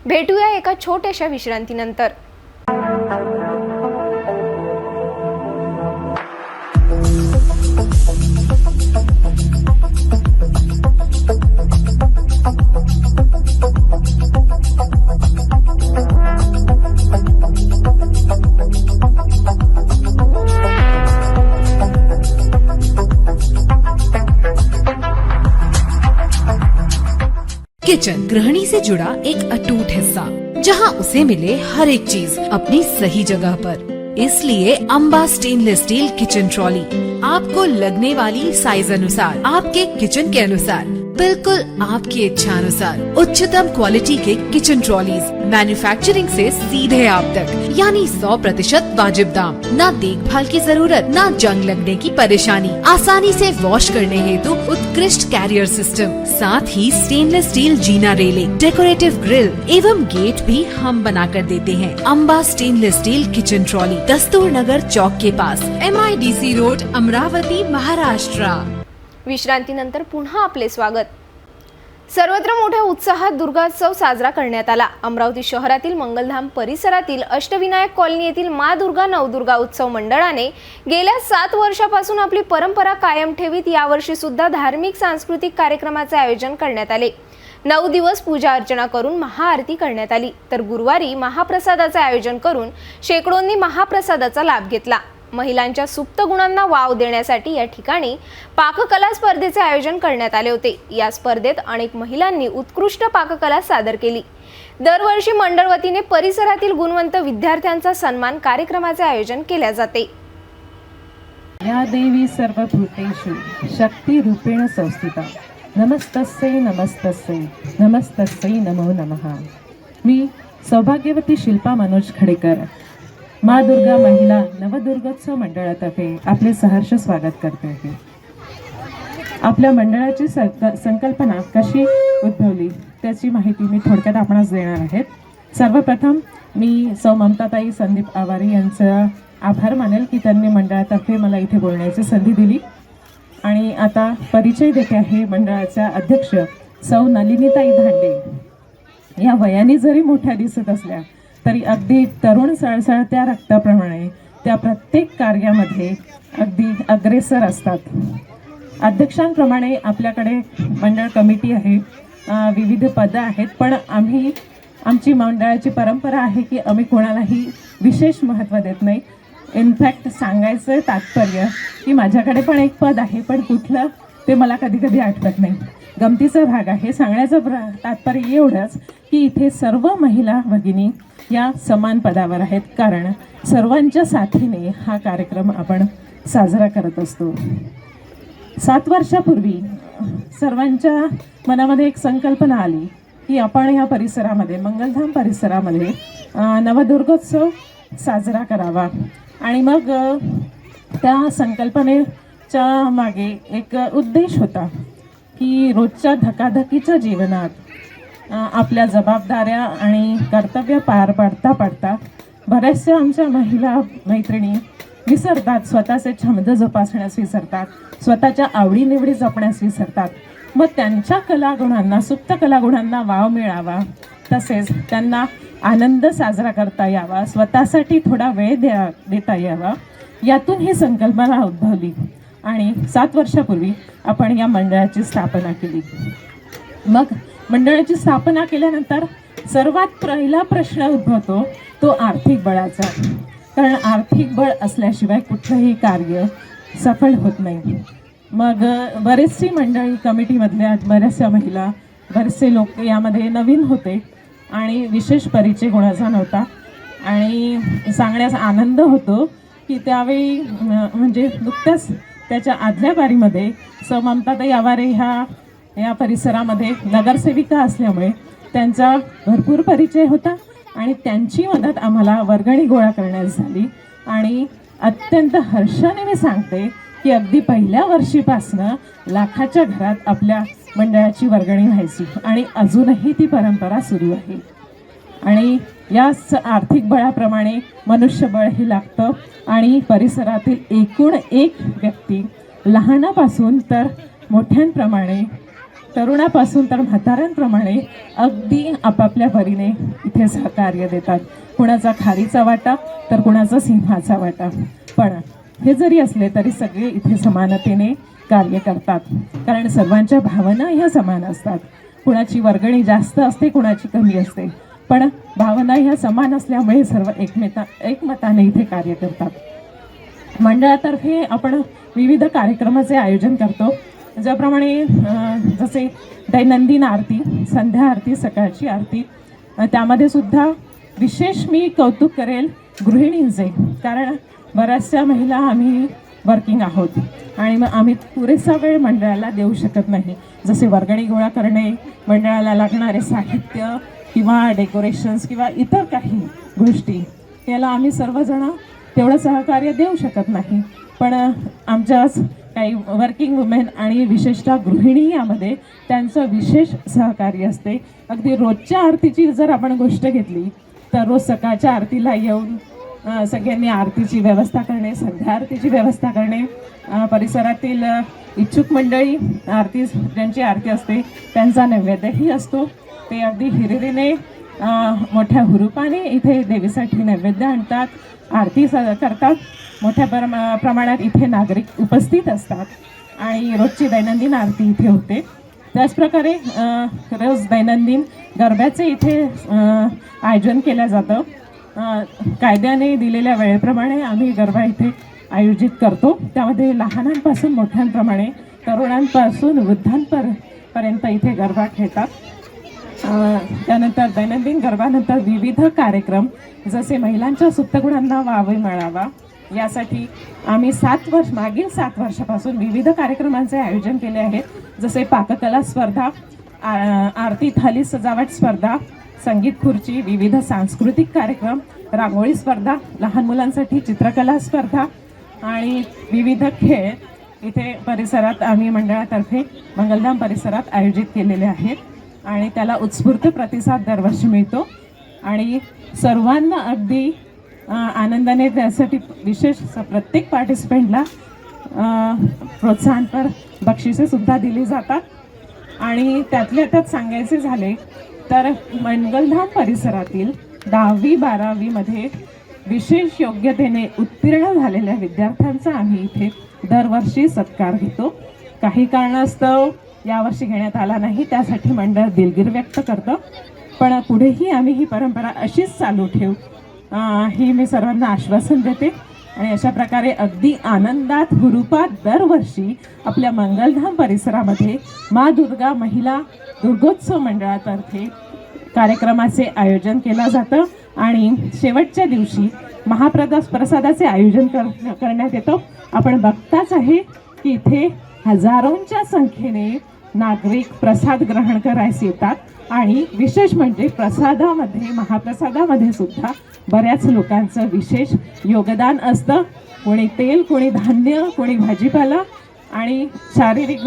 भेटूया एका छोट्याशा विश्रांतीनंतर. किचन गृहिणी से जुड़ा एक अटूट हिस्सा, जहां उसे मिले हर एक चीज अपनी सही जगह पर. इसलिए Amba stainless steel kitchen trolley आपको लगने वाली साइज अनुसार, आपके किचन के अनुसार, बिल्कुल आपकी इच्छा अनुसार उच्चतम क्वालिटी के किचन ट्रॉलीज मैन्युफैक्चरिंग से सीधे आप तक, यानी 100% वाजिब दाम. ना देखभाल की जरूरत, ना जंग लगने की परेशानी. आसानी से वॉश करने हेतु उत्कृष्ट कैरियर सिस्टम, साथ ही स्टेनलेस स्टील जीना रेलिंग, डेकोरेटिव ग्रिल एवं गेट भी हम बना कर देते हैं. Amba stainless steel kitchen trolley, Dastur Nagar Chowk के पास, MIDC रोड, अमरावती, महाराष्ट्र. विश्रांतीनंतर पुन्हा आपले स्वागत. सर्वत्र मोठ्या उत्साहात दुर्गोत्सव साजरा करण्यात आला. अमरावती शहरातील मंगलधाम परिसरातील अष्टविनायक कॉलनी येथील माँ दुर्गा नवदुर्गा उत्सव मंडळाने गेल्या 7 वर्षापासून आपली परंपरा कायम ठेवीत यावर्षी सुद्धा धार्मिक सांस्कृतिक कार्यक्रमाचे आयोजन करण्यात आले. 9 दिवस पूजा अर्चना करून महाआरती करण्यात आली. तर गुरुवारी महाप्रसादाचे आयोजन करून शेकडोंनी महाप्रसादाचा लाभ घेतला. महिलांच्या सुप्त गुणांना वाव देण्यासाठी या ठिकाणी पाककला स्पर्धेचे आयोजन करण्यात आले होते। या स्पर्धेत अनेक महिलांनी उत्कृष्ट पाककला सादर केली। दरवर्षी मंडळ वतीने परिसरातील गुणवंत विद्यार्थ्यांचा सन्मान कार्यक्रमाचे आयोजन केले जाते। या देवी सर्वभूतेषु शक्तिरूपेण संस्थिता नमस्तस्यै नमस्तस्यै नमस्तस्यै नमो नमः। मी सौभाग्यवती शिल्पा मनोज खडेकर माँ दुर्गा महिला नवदुर्गोत्सव मंडळातर्फे आपले सहर्ष स्वागत करते आहे। आपल्या मंडळाची संकल्पना कशी उद्भवली त्याची माहिती मी थोडक्यात आपणास देणार आहे। सर्वप्रथम मी सौ ममताताई संदीप आवारे यांचं आभार मानेल की त्यांनी मंडळातर्फे मला इथे बोलण्याची संधी दिली। आणि आता परिचय देते आहे मंडळाच्या अध्यक्ष सौ नलिनीताई धांडे। या वयाने जरी मोठ्या दिसत असल्या तरी अगदी तरुण सळसळत्या रक्ताप्रमाणे त्या प्रत्येक कार्यामध्ये अगदी अग्रेसर असतात। अध्यक्षांप्रमाणे आपल्याकडे मंडळ कमिटी आहे, विविध पदं आहेत, पण आमची मंडळाची परंपरा आहे की आम्ही कोणालाही विशेष महत्त्व देत नाही। इनफॅक्ट सांगायचं तात्पर्य की माझ्याकडे पण एक पद आहे, पण कुठलं ते मला कधी कधी आठवत नाही। गमतीचा भाग आहे। सांगण्याचं तात्पर्य एवढंच की इथे सर्व महिला भगिनी या समान पदावर आहेत, कारण सर्वांच्या साथीने हा कार्यक्रम आपण साजरा करत असतो। 7 वर्षापूर्वी सर्वांच्या मनामध्ये एक संकल्पना आली की आपण या परिसरामध्ये मंगलधाम परिसरामध्ये नवदुर्गोत्सव साजरा करावा। आणि मग त्या संकल्पनेच्या मागे एक उद्देश होता की रोजच्या धकाधकीच्या जीवनात आपल्या जबाबदाऱ्या आणि कर्तव्य पार पाडता बऱ्याचशा आमच्या महिला मैत्रिणी विसरतात, स्वतःचे छंद जोपासण्यास विसरतात, स्वतःच्या आवडीनिवडी जपण्यास विसरतात। मग त्यांच्या कलागुणांना, सुप्त कलागुणांना वाव मिळावा, तसेच त्यांना आनंद साजरा करता यावा, स्वतःसाठी थोडा वेळ देता यावा, यातून ही संकल्पना उद्भवली। आणि 7 वर्षापूर्वी आपण या मंडळाची स्थापना केली। मग मंडळाची स्थापना केल्यानंतर सर्वात पहिला प्रश्न उद्भवतो तो आर्थिक बळाचा, कारण आर्थिक बळ असल्याशिवाय कुठलंही कार्य सफल होत नाही। मग बरेचशी मंडळी कमिटीमधल्या बऱ्याचशा महिला, बरेचसे लोक यामध्ये नवीन होते आणि विशेष परिचय कोणाचा नव्हता। आणि सांगण्यास आनंद होतो की त्यावेळी म्हणजे नुकत्याच त्याच्या आदल्या बारीमध्ये सौ ममताताई आवारे या परिसरामध्ये नगरसेविका असल्यामुळे त्यांचा भरपूर परिचय होता आणि त्यांची मदत आम्हाला वर्गणी गोळा करण्यास झाली। आणि अत्यंत हर्षाने मी सांगते की अगदी पहिल्या वर्षीपासनं लाखाच्या घरात आपल्या मंडळाची वर्गणी व्हायची आणि अजूनही ती परंपरा सुरू आहे। आणि याच आर्थिक बळाप्रमाणे मनुष्यबळ हे लागतं आणि परिसरातील एकूण एक व्यक्ती लहानापासून तर मोठ्यांप्रमाणे, तरुणापासून तर म्हाताऱ्यांप्रमाणे अगदी आपापल्या परीने इथे सहकार्य देतात। कुणाचा खारीचा वाटा तर कुणाचा सिंहाचा वाटा, पण हे जरी असले तरी सगळे इथे समानतेने कार्य करतात, कारण सर्वांच्या भावना ह्या समान असतात। कुणाची वर्गणी जास्त असते, कुणाची कमी असते, पण भावना ह्या समान असल्यामुळे सर्व एकमताने इथे कार्य करतात। मंडळातर्फे आपण विविध कार्यक्रमाचे आयोजन करतो, ज्याप्रमाणे जसे दैनंदिन आरती, संध्या आरती, सकाळची आरती, त्यामध्ये सुद्धा विशेष मी कौतुक करेल गृहिणींचे, कारण बऱ्याचशा महिला आम्ही वर्किंग आहोत आणि मग आम्ही पुरेसा वेळ मंडळाला देऊ शकत नाही। जसे वर्गणी गोळा करणे, मंडळाला लागणारे साहित्य किंवा डेकोरेशन्स किंवा इतर काही गोष्टी, याला आम्ही सर्वजण तेवढं सहकार्य देऊ शकत नाही। पण आमच्याच काही वर्किंग वुमेन आणि विशेषतः गृहिणी यामध्ये त्यांचं विशेष सहकार्य असते। अगदी रोजच्या आरतीची जर आपण गोष्ट घेतली तर रोज सकाळच्या आरतीला येऊन सगळ्यांनी आरतीची व्यवस्था करणे, संध्या आरतीची व्यवस्था करणे, परिसरातील इच्छुक मंडळी ज्यांची आरती असते त्यांचा नैवेद्यही असतो, ते अगदी हिरिरीने मोठ्या हुरूपाने इथे देवीसाठी नैवेद्य आणतात, आरती करतात। मोठ्या प्रमाणात इथे नागरिक उपस्थित असतात आणि रोजची दैनंदिन आरती इथे होते। त्याचप्रकारे रोज दैनंदिन गरब्याचे इथे आयोजन केलं जातं। कायद्याने दिलेल्या वेळेप्रमाणे आम्ही गरबा इथे आयोजित करतो. त्यामध्ये लहानांपासून मोठ्यांप्रमाणे तरुणांपासून वृद्धांपर्यंत इथे गरबा खेळतात. त्यानंतर दैनंदिन गरबानंतर विविध कार्यक्रम जसे महिलांच्या सुप्तगुणांना वाव मिळावा यासाठी आम्ही मागील 7 वर्षापासून विविध कार्यक्रमांचे आयोजन केले आहे. जसे पाककला स्पर्धा, आरती थाली सजावट स्पर्धा, संगीत खुर्ची, विविध सांस्कृतिक कार्यक्रम, रांगोळी स्पर्धा, लहान मुलांसाठी चित्रकला स्पर्धा आणि विविध खेळ इथे परिसरात आम्ही मंडळातर्फे मंगलधाम परिसरात आयोजित केलेले आहेत आणि त्याला उत्स्फूर्त प्रतिसाद दरवर्षी मिळतो आणि सर्वांना अगदी आनंदाने त्यासाठी विशेष प्रत्येक पार्टिसिपेंटला प्रोत्साहनपर बक्षिसेसुद्धा दिली जातात. आणि त्यातल्या त्यात सांगायचे झाले तर मंगलधाम परिसरातील 10वी 12वीमध्ये विशेष योग्यतेने उत्तीर्ण झालेल्या विद्यार्थ्यांचा आम्ही इथे दरवर्षी सत्कार घेतो. काही कारणास्तव यावर्षी घेण्यात आला नाही, त्यासाठी मंडळ दिलगीर व्यक्त करतं. पण पुढेही आम्ही ही परंपरा अशीच चालू ठेवू ही मी सर्वांना आश्वासन देते. आणि अशा प्रकारे अगदी आनंदात हुरूपात दरवर्षी आपल्या मंगलधाम परिसरामध्ये मा दुर्गा महिला दुर्गोत्सव मंडळातर्फे कार्यक्रमाचे आयोजन केलं जातं आणि शेवटच्या दिवशी महाप्रसादाचे आयोजन करण्यात येतं. आपण बघताच आहे की इथे हजारोंच्या संख्येने नागरिक प्रसाद ग्रहण करायला येतात आणि विशेष म्हणजे प्रसादामध्ये महाप्रसादामध्ये सुद्धा बऱ्याच लोकांचं विशेष योगदान असतं. कोणी तेल, कोणी धान्य, कोणी भाजीपाला आणि शारीरिक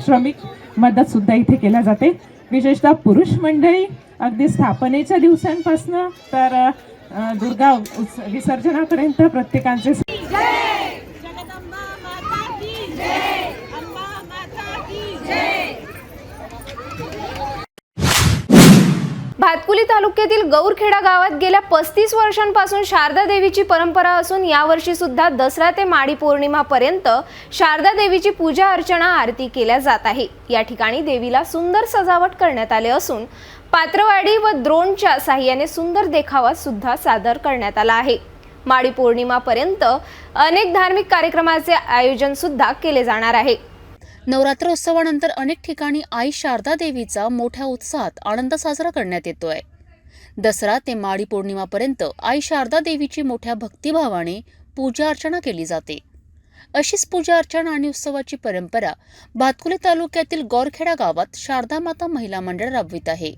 श्रमिक मदतसुद्धा इथे केल्या जाते. विशेषतः पुरुष मंडळी अगदी स्थापनेच्या दिवसांपासून तर दुर्गा विसर्जनापर्यंत प्रत्येकांचे भातकुली तालुक्यातील गौरखेडा गावात गेल्या 35 वर्षांपासून शारदा देवीची परंपरा असून यावर्षी सुद्धा दसरा ते माडी पौर्णिमापर्यंत शारदा देवीची पूजा अर्चना आरती केल्या जात आहे. या ठिकाणी देवीला सुंदर सजावट करण्यात आले असून पात्रवाडी व द्रोणच्या साहाय्याने सुंदर देखावा सुद्धा सादर करण्यात आला आहे. माडी पौर्णिमापर्यंत अनेक धार्मिक कार्यक्रमाचे आयोजन सुद्धा केले जाणार आहे. नवरात्रोत्सवानंतर अनेक ठिकाणी आई शारदा देवीचा मोठ्या उत्साहात आनंद साजरा करण्यात येतोय. दसरा ते माडी पौर्णिमापर्यंत आई शारदा देवीची मोठ्या भक्तिभावाने पूजा अर्चना केली जाते. अशीच पूजा अर्चना आणि उत्सवाची परंपरा भातकुली तालुक्यातील गौरखेडा गावात शारदा माता महिला मंडळ राबवित आहे.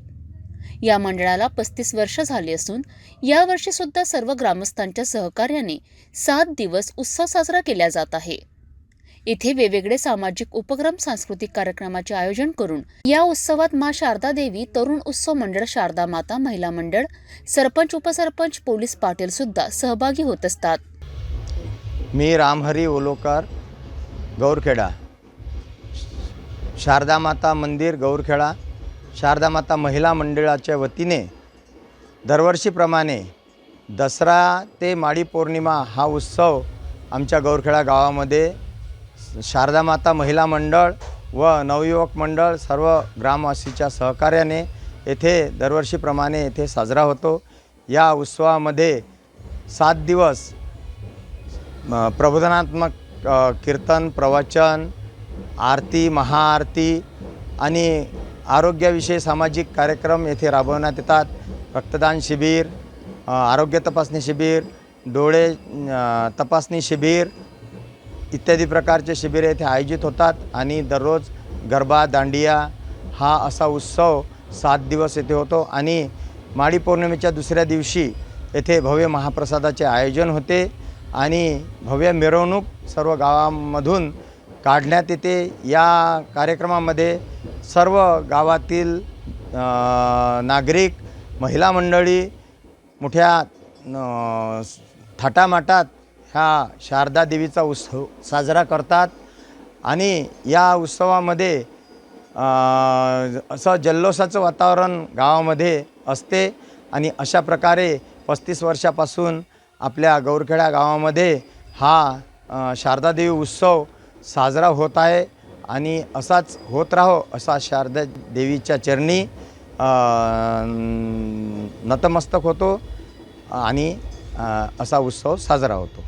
या मंडळाला 35 वर्ष झाली असून यावर्षी सुद्धा सर्व ग्रामस्थांच्या सहकार्याने 7 दिवस उत्सव साजरा केला जात आहे. इथे वेगवेगळे सामाजिक उपक्रम, सांस्कृतिक कार्यक्रमाचे आयोजन करून या उत्सवात मा शारदा देवी तरुण उत्सव मंडळ, शारदा माता महिला मंडळ, सरपंच, उपसरपंच, पोलीस पाटील सुद्धा सहभागी होत असतात. मी रामहरी ओलोकर, गौरखेडा, शारदा माता मंदिर गौरखेडा, शारदा माता महिला मंडळाच्या वतीने दरवर्षीप्रमाणे दसरा ते माडी पौर्णिमा हा उत्सव आमच्या गौरखेडा गावामध्ये शारदा माता महिला मंडळ व नवयुवक मंडळ सर्व ग्रामवासीच्या सहकार्याने येथे दरवर्षीप्रमाणे येथे साजरा होतो. या उत्सवामध्ये 7 दिवस प्रबोधनात्मक कीर्तन, प्रवचन, आरती, महाआरती आणि आरोग्याविषयी सामाजिक कार्यक्रम येथे राबवण्यात येतात. रक्तदान शिबिर, आरोग्य तपासणी शिबिर, डोळे तपासणी शिबिर इत्यादी प्रकारचे शिबिरे येथे आयोजित होतात आणि दररोज गरबा, दांडिया हा असा उत्सव 7 दिवस येथे होतो. आणि माडी पौर्णिमेच्या दुसऱ्या दिवशी येथे भव्य महाप्रसादाचे आयोजन होते आणि भव्य मिरवणूक सर्व गावांमधून काढण्यात येते. या कार्यक्रमामध्ये सर्व गावातील नागरिक, महिला मंडळी मोठ्या थाटामाटात ह्या शारदा देवीचा उत्सव साजरा करतात आणि या उत्सवामध्ये असं जल्लोषाचं वातावरण गावामध्ये असते. आणि अशा प्रकारे 35 वर्षापासून आपल्या गौरखेडा गावामध्ये हा शारदा देवी उत्सव साजरा होत आहे आणि असाच होत राहो असा शारदा देवीच्या चरणी नतमस्तक होतो आणि असा उत्सव साजरा होतो.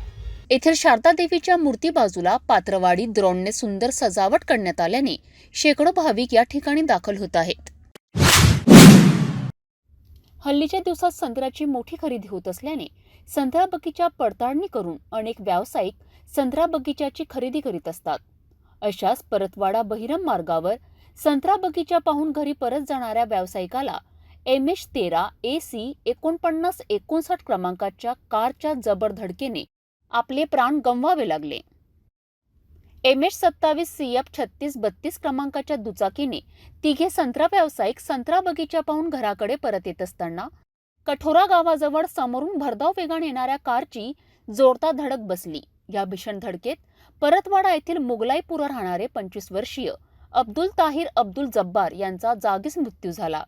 येथील शारदा देवीच्या मूर्ती बाजूला पात्रवाडी द्रोणने सुंदर सजावट करण्यात आल्याने शेकडो भाविक या ठिकाणी दाखल होत आहेत. हल्लीच्या दिवसात संत्र्याची मोठी खरेदी होत असल्याने संत्रा बगीचा पडताळणी करून अनेक व्यावसायिक संत्रा बगीच्याची खरेदी करीत असतात. अशाच परतवाडा बहिरम मार्गावर संत्रा बगीचा पाहून घरी परत जाणाऱ्या व्यावसायिकाला MH13 AC 4959 क्रमांकाच्या कारच्या जबर धडकेने आपले प्राण गमवावे लागले. MH27 CF 3632 क्रमांकाच्या दुचाकीने तिघे संत्रा व्यावसायिक संत्रा बगीचा पाहून घराकडे परत येत असताना कठोरा गावाजवळ समोरून भरधाव वेगाने येणाऱ्या कारची जोरदार धडक बसली. या भीषण धडकेत परतवाडा येथील मुगलाईपुरा राहणारे 25 वर्षीय अब्दुल ताहिर अब्दुल जब्बार यांचा जागीच मृत्यू झाला.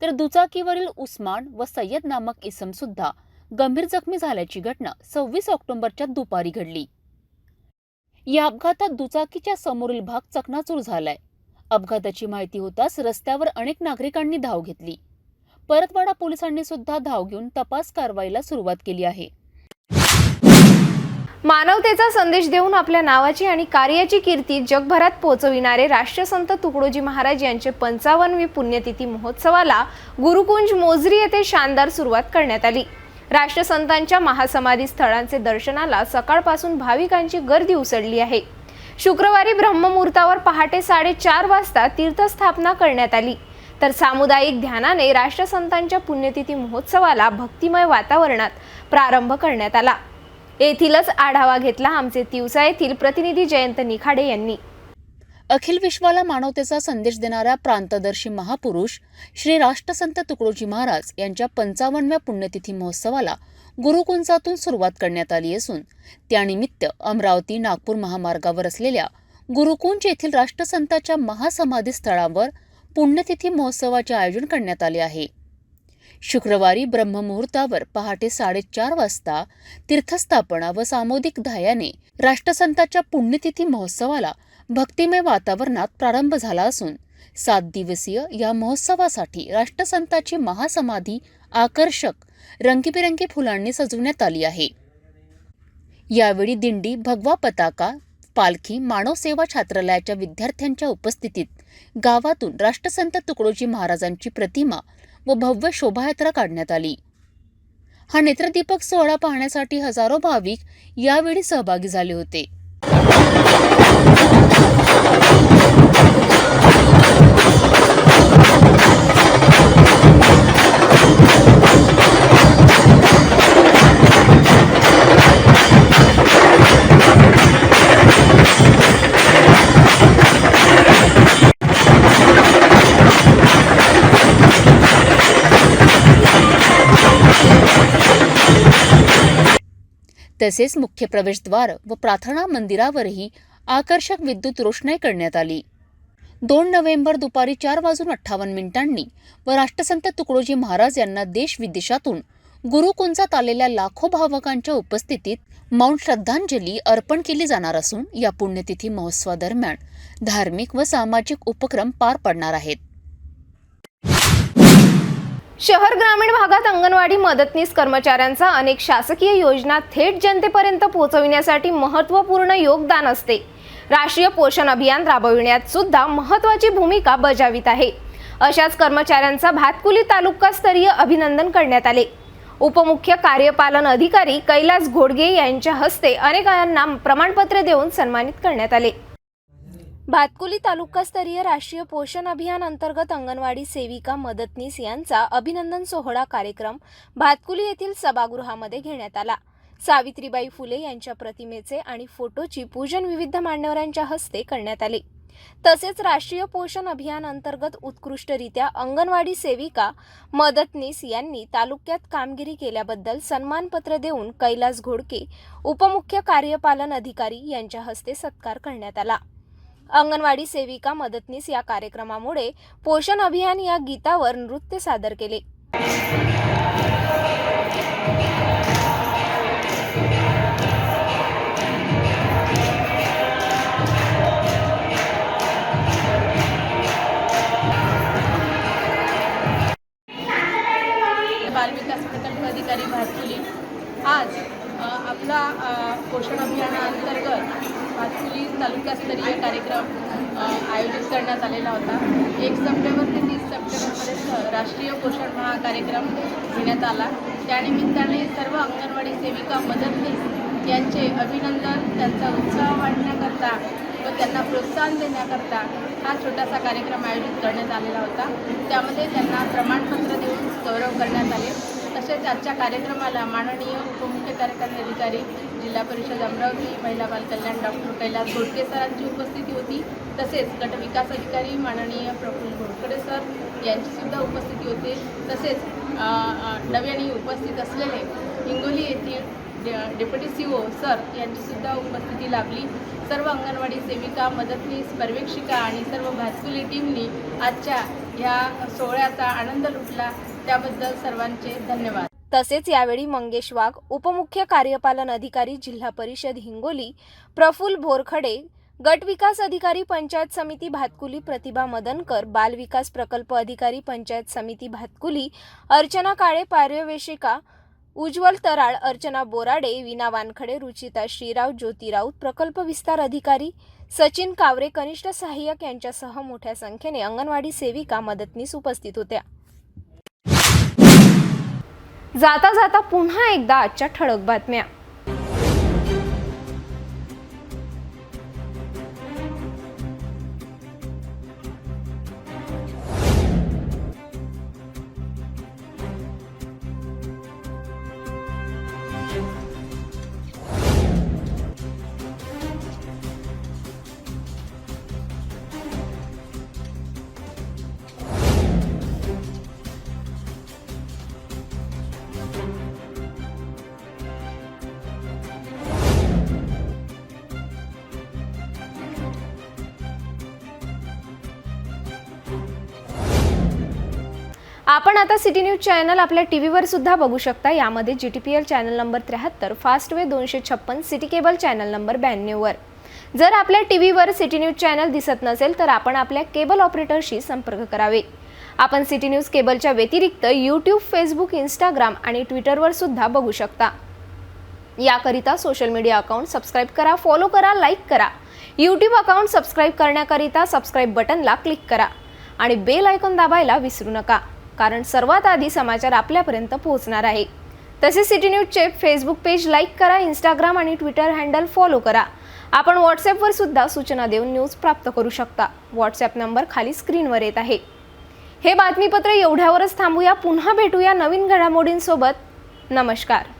तर दुचाकीवरील उस्मान व सय्यद नामक इसम सुद्धा गंभीर जखमी झाल्याची घटना 26 ऑक्टोबरच्या दुपारी घडली. या अपघातात दुचाकीच्या समोरील भाग चकनाचूर झालाय. अपघाताची माहिती होताच रस्त्यावर अनेक नागरिकांनी धाव घेतली. परतवाडा पोलिसांनी सुद्धा धाव घेऊन तपास कारवाईला सुरुवात केली आहे. मानवतेचा संदेश देऊन आपल्या नावाची आणि कार्याची कीर्ती जगभरात पोहोचविणारे राष्ट्रसंत तुकडोजी महाराज यांचे 55वी पुण्यतिथी महोत्सवाला गुरुकुंज मोझरी येथे शानदार सुरुवात करण्यात आली. राष्ट्रसंतांच्या महासमाधी स्थळांचे दर्शनाला सकाळपासून भाविकांची गर्दी उसळली आहे. शुक्रवारी ब्रह्ममुहूर्तावर पहाटे 4:30 वाजता तीर्थस्थापना करण्यात आली. तर सामुदायिक ध्यानाने राष्ट्रसंतांच्या पुण्यतिथी महोत्सवाला भक्तिमय वातावरणात प्रारंभ करण्यात आला. येथीलच आढावा घेतला आमचे तिवसा येथील प्रतिनिधी जयंत निखाडे यांनी. अखिल विश्वाला मानवतेचा संदेश देणाऱ्या प्रांतदर्शी महापुरुष श्री राष्ट्रसंत तुकडोजी महाराज यांच्या 55व्या पुण्यतिथी महोत्सवाला गुरुकुंजातून सुरुवात करण्यात आली असून त्यानिमित्त अमरावती नागपूर महामार्गावर असलेल्या गुरुकुंज येथील राष्ट्रसंतांच्या महासमाधी स्थळावर पुण्यतिथी महोत्सवाचे आयोजन करण्यात आले आहे. शुक्रवारी ब्रह्ममुहूर्तावर पहाटे 4:30 वाजता तीर्थस्थापना व सामुदायिक ध्यानाने राष्ट्रसंतांच्या पुण्यतिथी महोत्सवाला भक्तिमय वातावरणात प्रारंभ झाला असून 7 दिवसीय या महोत्सवासाठी राष्ट्रसंतांची महासमाधी आकर्षक रंगीबेरंगी फुलांनी सजवण्यात आली आहे. यावेळी दिंडी, भगवा पताका, पालखी, मानव सेवा छात्रालयाच्या विद्यार्थ्यांच्या उपस्थितीत गावातून राष्ट्रसंत तुकडोजी महाराजांची प्रतिमा व भव्य शोभायात्रा काढण्यात आली. हा नेत्रदीपक सोहळा पाहण्यासाठी हजारो भाविक यावेळी सहभागी झाले होते. तसेच मुख्य प्रवेशद्वार व प्रार्थना मंदिरावरही आकर्षक विद्युत रोषणाई करण्यात आली. 2 नोव्हेंबर दुपारी 4:58 व राष्ट्रसंत तुकडोजी महाराज यांना देश विदेशातून गुरुकुंजात आलेल्या लाखो भावकांच्या उपस्थितीत मौन श्रद्धांजली अर्पण केली जाणार असून या पुण्यतिथी महोत्सवादरम्यान धार्मिक व सामाजिक उपक्रम पार पडणार आहेत. शहर ग्रामीण भागात अंगणवाडी मदतनीस कर्मचाऱ्यांचा अनेक शासकीय योजना थेट जनतेपर्यंत पोहोचविण्यासाठी महत्त्वपूर्ण योगदान असते. राष्ट्रीय पोषण अभियान राबविण्यात सुद्धा महत्त्वाची भूमिका बजावित आहे. अशाच कर्मचाऱ्यांचा भातकुली तालुकास्तरीय अभिनंदन करण्यात आले. उपमुख्य कार्यपालन अधिकारी कैलास घोडगे यांच्या हस्ते अनेकांना प्रमाणपत्र देऊन सन्मानित करण्यात आले. भातकुली तालुकास्तरीय राष्ट्रीय पोषण अभियान अंतर्गत अंगणवाडी सेविका मदतनीस यांचा अभिनंदन सोहळा कार्यक्रम भातकुली येथील सभागृहामध्ये घेण्यात आला. सावित्रीबाई फुले यांच्या प्रतिमेचे आणि फोटोची पूजन विविध मान्यवरांच्या हस्ते करण्यात आले. तसेच राष्ट्रीय पोषण अभियान अंतर्गत उत्कृष्टरित्या अंगणवाडी सेविका मदतनीस यांनी तालुक्यात कामगिरी केल्याबद्दल सन्मानपत्र देऊन कैलास घोडके उपमुख्य कार्यपालन अधिकारी यांच्या हस्ते सत्कार करण्यात आला. अंगणवाडी सेविका मदतनीस या कार्यक्रमामुळे पोषण अभियान या गीतावर नृत्य सादर केले. बालविकास प्रकल्प अधिकारी भातकुली आज आपला पोषण अभियानाअंतर्गत भातकुली तालुकास्तरीय कार्यक्रम आयोजित करण्यात आलेला होता. 1 सप्टेंबर ते 30 सप्टेंबरपर्यंत राष्ट्रीय पोषण माह कार्यक्रम घेण्यात आला. त्यानिमित्ताने सर्व अंगणवाडी सेविका मदतनीस यांचे अभिनंदन, त्यांचा उत्साह वाढण्याकरता व त्यांना प्रोत्साहन देण्याकरता हा छोटासा कार्यक्रम आयोजित करण्यात आलेला होता. त्यामध्ये त्यांना प्रमाणपत्र देऊन गौरव करण्यात आले. तसेच आजच्या कार्यक्रमाला माननीय उपमुख्य कार्यकारी अधिकारी जिल्हा परिषद अमरावती महिला बाल कल्याण डॉक्टर कैलास घोटके सरांची उपस्थिती होती. तसेच गट विकास अधिकारी माननीय प्रफुल्ल घोटकडे सर यांचीसुद्धा उपस्थिती होती. तसेच नव्याने उपस्थित असलेले हिंगोली येथील डेप्युटी CO सर यांचीसुद्धा उपस्थिती लाभली. सर्व अंगणवाडी सेविका, मदतनीस, पर्यवेक्षिका आणि सर्व भातकुली टीमनी आजच्या ह्या सोहळ्याचा आनंद लुटला. त्याबद्दल सर्वांचे धन्यवाद. तसेच यावेळी मंगेश वाघ, उपमुख्य कार्यपालन अधिकारी जिल्हा परिषद हिंगोली प्रफुल्ल भोरखडे, गट विकास अधिकारी पंचायत समिती भातकुली प्रतिभा मदनकर, बाल विकास प्रकल्प अधिकारी पंचायत समिती भातकुली अर्चना काळे, पर्यवेक्षिका उज्ज्वल तराळ, अर्चना बोराडे, विना वानखडे, रुचिता श्रीराव, ज्योती राऊत, प्रकल्प विस्तार अधिकारी सचिन कावरे, कनिष्ठ सहाय्यक यांच्यासह मोठ्या संख्येने अंगणवाडी सेविका मदतनीस उपस्थित होत्या. जाता जाता पुन्हा एकदा आजच्या ठळक बातम्या. आपण आता सिटी न्यूज चॅनल आपल्या टीव्हीवर सुद्धा बघू शकता. यामध्ये GTPL channel number 73, Fastway 256, city cable channel number 92 वर. जर आपल्या टीव्हीवर सिटी न्यूज चॅनल दिसत नसेल तर आपण आपल्या केबल ऑपरेटरशी संपर्क करावे. आपण सिटी न्यूज केबलच्या व्यतिरिक्त YouTube, Facebook, Instagram आणि ट्विटरवर सुद्धा बघू शकता. याकरिता सोशल मीडिया अकाउंट सबस्क्राईब करा, फॉलो करा, लाईक करा. YouTube अकाउंट सबस्क्राईब करण्याकरिता सबस्क्राईब बटनला क्लिक करा आणि बेल आयकॉन दाबायला विसरू नका, कारण सर्वात आधी समाचार आपल्यापर्यंत पोहोचणार आहे. तसेच सिटी न्यूजचे फेसबुक पेज लाईक करा, इंस्टाग्राम आणि ट्विटर हँडल फॉलो करा. आपण व्हॉट्सॲपवर सुद्धा सूचना देऊन न्यूज प्राप्त करू शकता. व्हॉट्सॲप नंबर खाली स्क्रीनवर येत आहे. हे बातमीपत्र एवढ्यावरच थांबूया. पुन्हा भेटूया नवीन घडामोडींसोबत. नमस्कार.